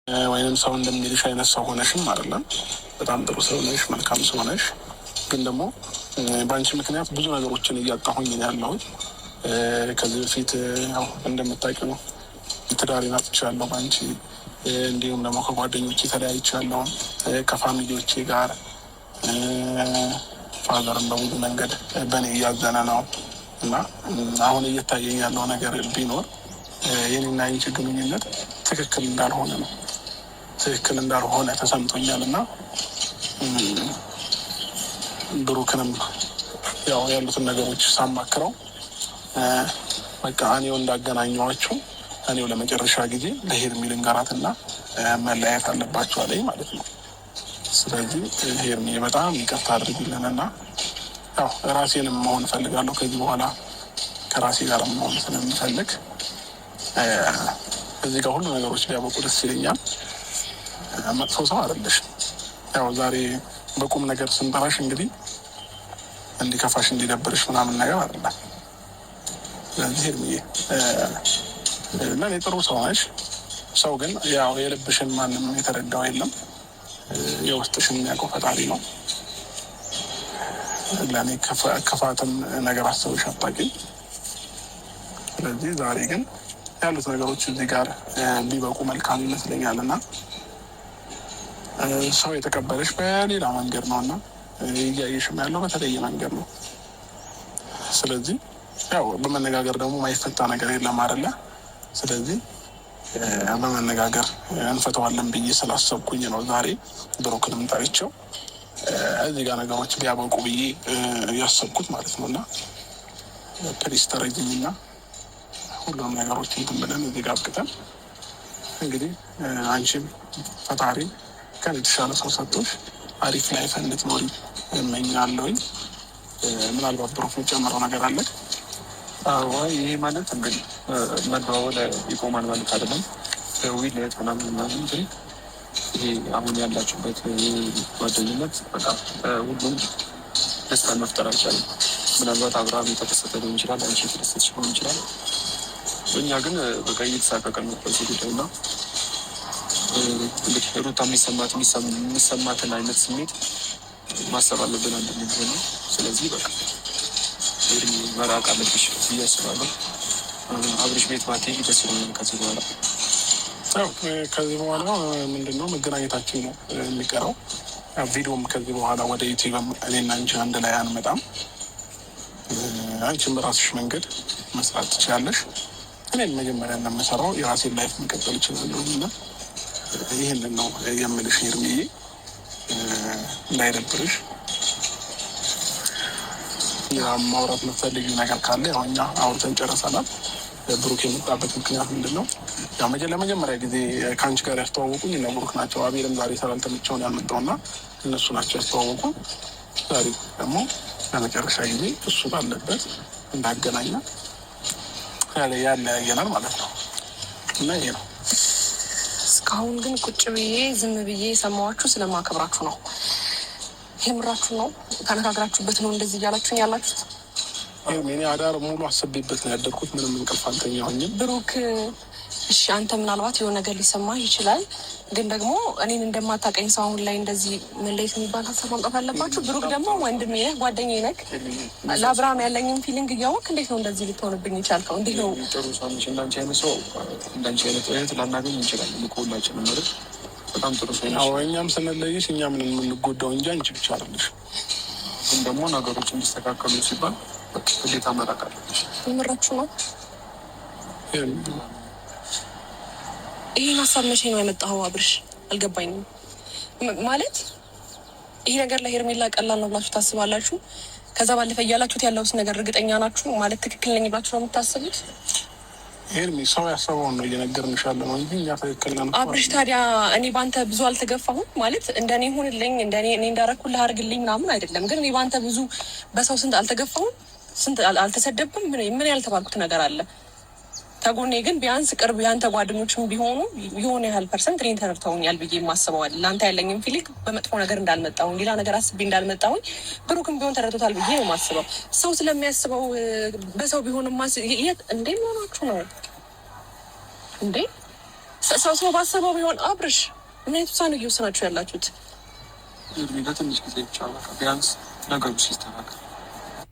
ወይንም ሰው እንደሚልሽ አይነት ሰው ሆነሽም አይደለም። በጣም ጥሩ ሰው ነሽ፣ መልካም ሰው ነሽ። ግን ደግሞ በአንቺ ምክንያት ብዙ ነገሮችን እያጣሁኝ ያለሁት። ከዚህ በፊት ያው እንደምታውቂው ትዳሬን አጥቻለሁ በአንቺ። እንዲሁም ደግሞ ከጓደኞቼ ተለያይቻለሁ፣ ከፋሚሊዎቼ ጋር። ፋዘርም በብዙ መንገድ በእኔ እያዘነ ነው እና አሁን እየታየኝ ያለው ነገር ቢኖር የኔና የአንቺ ግንኙነት ትክክል እንዳልሆነ ነው። ትክክል እንዳልሆነ ተሰምቶኛል እና ብሩክንም ያው ያሉትን ነገሮች ሳማክረው በቃ እኔው እንዳገናኘዋቸው እኔው ለመጨረሻ ጊዜ ለሄርሚ ልንገራትና መለያየት አለባቸው አለኝ ማለት ነው። ስለዚህ ሄርሚ በጣም ይቅርታ አድርግልንና ያው ራሴንም መሆን እፈልጋለሁ ከዚህ በኋላ ከራሴ ጋር መሆን ስለምፈልግ እዚህ ጋር ሁሉ ነገሮች ሊያበቁ ደስ ይለኛል። መጥፎ ሰው አይደለሽም። ያው ዛሬ በቁም ነገር ስንጠራሽ እንግዲህ እንዲከፋሽ እንዲደብርሽ ምናምን ነገር አይደለም። ስለዚህ ሄርሚዬ ለእኔ ጥሩ ሰው ነሽ። ሰው ግን ያው የልብሽን ማንም የተረዳው የለም። የውስጥሽን የሚያውቀው ፈጣሪ ነው። ለእኔ ክፋትም ነገር አስበሽ አታውቂም። ስለዚህ ዛሬ ግን ያሉት ነገሮች እዚህ ጋር ቢበቁ መልካም ይመስለኛል እና ሰው የተቀበለሽ በሌላ መንገድ ነው እና እያየሽም ያለው በተለየ መንገድ ነው። ስለዚህ ያው በመነጋገር ደግሞ ማይፈታ ነገር የለም አይደለ? ስለዚህ በመነጋገር እንፈተዋለን ብዬ ስላሰብኩኝ ነው ዛሬ ብሩክንም ጠርቼው እዚህ ጋር ነገሮች ቢያበቁ ብዬ ያሰብኩት ማለት ነው እና ፕሊስ ተረጅኝና ሁሉም ነገሮች እንትን ብለን እዚህ ጋር አብቅተን እንግዲህ አንቺም ፈጣሪ ከን የተሻለ ሰው ሰጥቶሽ አሪፍ ላይፍ እንድትኖሪ እመኛለሁኝ። ምናልባት ብሩክ የሚጨምረው ነገር አለ? ይሄ ማለት እንግዲህ መደዋወል ይቆማል ማለት አይደለም። ዊለት ምናምን ግን ይሄ አሁን ያላችሁበት ጓደኝነት በጣም ሁሉም ደስታን መፍጠር አልቻለም። ምናልባት አብርሃም የተደሰተ ሊሆን ይችላል፣ አንቺ የተደሰተች ሊሆን ይችላል። እኛ ግን በቃ እየተሳቀቀን ነበር ጉዳይ እና እንግዲህ ሩታ የሚሰማትን አይነት ስሜት ማሰብ አለብን አንድ ሚሆነ። ስለዚህ በቃ መራቅ አለብሽ ብዬ አስባለሁ። አብርሽ ቤት ማትሄጂ ደስ ይለኛል ከዚህ በኋላ። ከዚህ በኋላ ምንድነው መገናኘታችን ነው የሚቀረው። ቪዲዮም ከዚህ በኋላ ወደ ዩቲዩብ እኔና አንቺ አንድ ላይ አንመጣም። አንቺም በራስሽ መንገድ መስራት ትችላለሽ። እኔም መጀመሪያ እንደምሰራው የራሴን ላይፍ መቀጠል እችላለሁ እና ይህንን ነው የምልሽ ሄርሚዬ፣ እንዳይደብርሽ። ማውራት የምትፈልጊው ነገር ካለ ያው እኛ አውርተን ጨርሰናል። ብሩክ የመጣበት ምክንያት ምንድን ነው? ያው ለመጀመሪያ ጊዜ ከአንቺ ጋር ያስተዋወቁኝ እነ ብሩክ ናቸው። አቤልም ዛሬ ስላልተመቸውን ያልመጣውና እነሱ ናቸው ያስተዋወቁ። ዛሬ ደግሞ ለመጨረሻ ጊዜ እሱ ባለበት እንዳገናኛ ያለያየናል ማለት ነው እና ይሄ ነው። እስካሁን ግን ቁጭ ብዬ ዝም ብዬ የሰማኋችሁ ስለማከብራችሁ ነው። የምራችሁ ነው? ተነጋግራችሁበት ነው እንደዚህ እያላችሁኝ ያላችሁት? እኔ አዳር ሙሉ አስቤበት ነው ያደርኩት። ምንም እንቅልፍ አልተኛሁኝም። ብሩክ እሺ፣ አንተ ምናልባት የሆነ ነገር ሊሰማህ ይችላል፣ ግን ደግሞ እኔን እንደማታውቀኝ ሰው አሁን ላይ እንደዚህ መለየት የሚባል ሀሳብ ማምጣት አለባችሁ። ብሩክ ደግሞ ወንድሜ ነህ፣ ጓደኛዬ ነህ። ለአብርሃም ያለኝን ፊሊንግ እያወቅህ እንዴት ነው እንደዚህ ልትሆንብኝ ይቻልከው? እንዴት ነው? ጥሩ ሰዎች እንዳንቺ አይነት ሰው እንዳንቺ አይነት እህት ላናገኝ እንችላለን እኮ ሁላችንም ማለት በጣም ጥሩ ሰው ነሽ። እኛም ስንለይሽ እኛ ምን የምንጎዳው እንጂ አንቺ ብቻ አይደለሽ። ግን ደግሞ ነገሮች እንዲስተካከሉ ሲባል ግዴታ መራቅ አለብሽ። የምራችሁ ነው? ይህን ሀሳብ መቼ ነው ያመጣኸው አብርሽ? አልገባኝም። ማለት ይህ ነገር ለሄርሜላ ቀላል ነው ብላችሁ ታስባላችሁ? ከዛ ባለፈ እያላችሁት ያለውስ ነገር እርግጠኛ ናችሁ? ማለት ትክክል ነኝ ብላችሁ ነው የምታስቡት? ሄርሜ ሰው ያሰበውን ነው እየነገርንሽ ያለ ነው እንጂ እኛ ትክክል ነን። አብርሽ ታዲያ እኔ በአንተ ብዙ አልተገፋሁም ማለት እንደኔ ሁንልኝ እኔ እንዳረኩልህ አድርግልኝ ምናምን አይደለም። ግን እኔ በአንተ ብዙ በሰው ስንት አልተገፋሁም፣ ስንት አልተሰደብኩም። ምን ያልተባልኩት ነገር አለ? ከጎኔ ግን ቢያንስ ቅርብ ያንተ ጓደኞችም ቢሆኑ የሆነ ያህል ፐርሰንት እኔን ተረድተውኛል ብዬ የማስበዋል። ለአንተ ያለኝም ፊሊንግ በመጥፎ ነገር እንዳልመጣሁኝ፣ ሌላ ነገር አስቤ እንዳልመጣሁኝ ብሩክም ቢሆን ተረድቶታል ብዬ ነው የማስበው። ሰው ስለሚያስበው በሰው ቢሆን የት እንዴ መሆናችሁ ነው እንዴ? ሰው ባሰበው ቢሆን አብርሽ ምን አይነት ውሳኔ እየወሰናችሁ ያላችሁት? ለትንሽ ጊዜ ብቻ ቢያንስ ነገሩ ሲስተካከል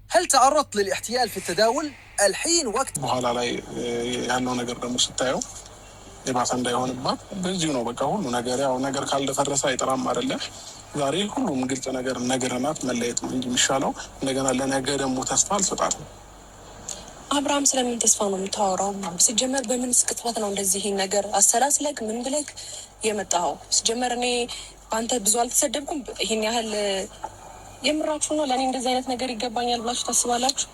هل تعرضت للاحتيال في التداول؟ الحين وقت በኋላ ላይ ያለው ነገር ደግሞ ስታየው የባሰ እንዳይሆንባት በዚሁ ነው። በቃ ሁሉ ነገር ያው ነገር ካልደፈረሰ አይጠራም አይደለ? ዛሬ ሁሉም ግልጽ ነገር ነገርናት መለየት ነው እንጂ የሚሻለው እንደገና ለነገ ደግሞ ተስፋ አልሰጣትም። አብርሃም ስለምን ተስፋ ነው የምታወራው? ሲጀመር በምን ስቅጥበት ነው እንደዚህ ይሄን ነገር አሰላስለክ ምን ብለክ የመጣኸው? ሲጀመር እኔ በአንተ ብዙ አልተሰደብኩም። ይሄን ያህል የምራችሁ ነው? ለእኔ እንደዚህ አይነት ነገር ይገባኛል ብላችሁ ታስባላችሁ?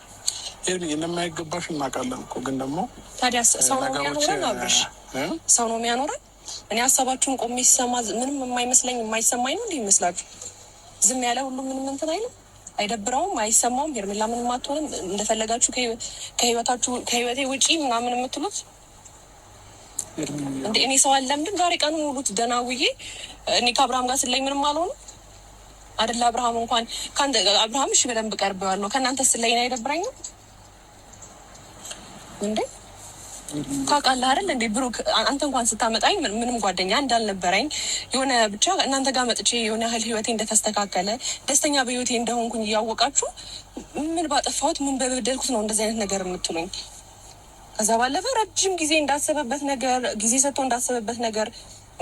እንደማይገባሽ እናውቃለን እኮ ግን ደግሞ ታዲያ ሰው ነው የሚያኖረን? አብርሽ ሰው ነው የሚያኖረን? እኔ ሀሳባችሁን ቆሜ ሲሰማ ምንም የማይመስለኝ የማይሰማኝ ነው እንዲህ ይመስላችሁ? ዝም ያለ ሁሉ ምንም እንትን አይልም? አይደብረውም? አይሰማውም? ሄርሜላ ምንም አትሆንም? እንደፈለጋችሁ ከህይወቴ ውጪ ምናምን የምትሉት እንደ እኔ ሰው አለምድም። ዛሬ ቀኑ ሙሉት ደህና ውዬ እኔ ከአብርሃም ጋር ስለኝ ምንም አልሆንም አይደለ? አብርሃም እንኳን አብርሃም እሺ በደንብ ቀርቤዋለሁ። ከእናንተ ስለኝ አይደብረኝም እንዴ? ታውቃለህ አይደል እንዴ ብሩክ፣ አንተ እንኳን ስታመጣኝ ምንም ጓደኛ እንዳልነበረኝ የሆነ ብቻ እናንተ ጋር መጥቼ የሆነ ያህል ህይወቴ እንደተስተካከለ ደስተኛ በህይወቴ እንደሆንኩኝ እያወቃችሁ ምን ባጠፋሁት ምን በበደልኩት ነው እንደዚህ አይነት ነገር የምትሉኝ? ከዛ ባለፈ ረጅም ጊዜ እንዳሰበበት ነገር ጊዜ ሰጥቶ እንዳሰበበት ነገር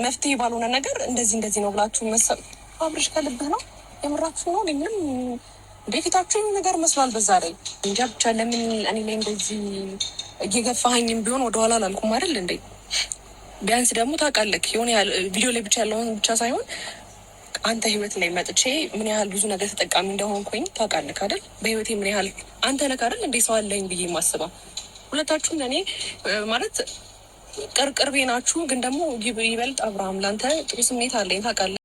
መፍትሄ ባልሆነ ነገር እንደዚህ ነው ብላችሁ መሰብ አብርሽ ከልብህ ነው? የምራችሁ ነው? ምንም በፊታችሁ ነገር መስሏል። በዛ ላይ እንጃ ብቻ ለምን እኔ ላይ እንደዚህ እየገፋኸኝም ቢሆን ወደኋላ አላልኩም አይደል እንዴ? ቢያንስ ደግሞ ታውቃለህ የሆነ ያህል ቪዲዮ ላይ ብቻ ያለውን ብቻ ሳይሆን አንተ ህይወት ላይ መጥቼ ምን ያህል ብዙ ነገር ተጠቃሚ እንደሆንኩኝ ታውቃለህ አይደል? በህይወቴ ምን ያህል አንተ ነህ አይደል እንዴ ሰው አለኝ ብዬ የማስበው። ሁለታችሁም ለእኔ ማለት ቅርቤ ናችሁ፣ ግን ደግሞ ይበልጥ አብርሃም ላንተ ጥሩ ስሜት አለኝ ታውቃለህ።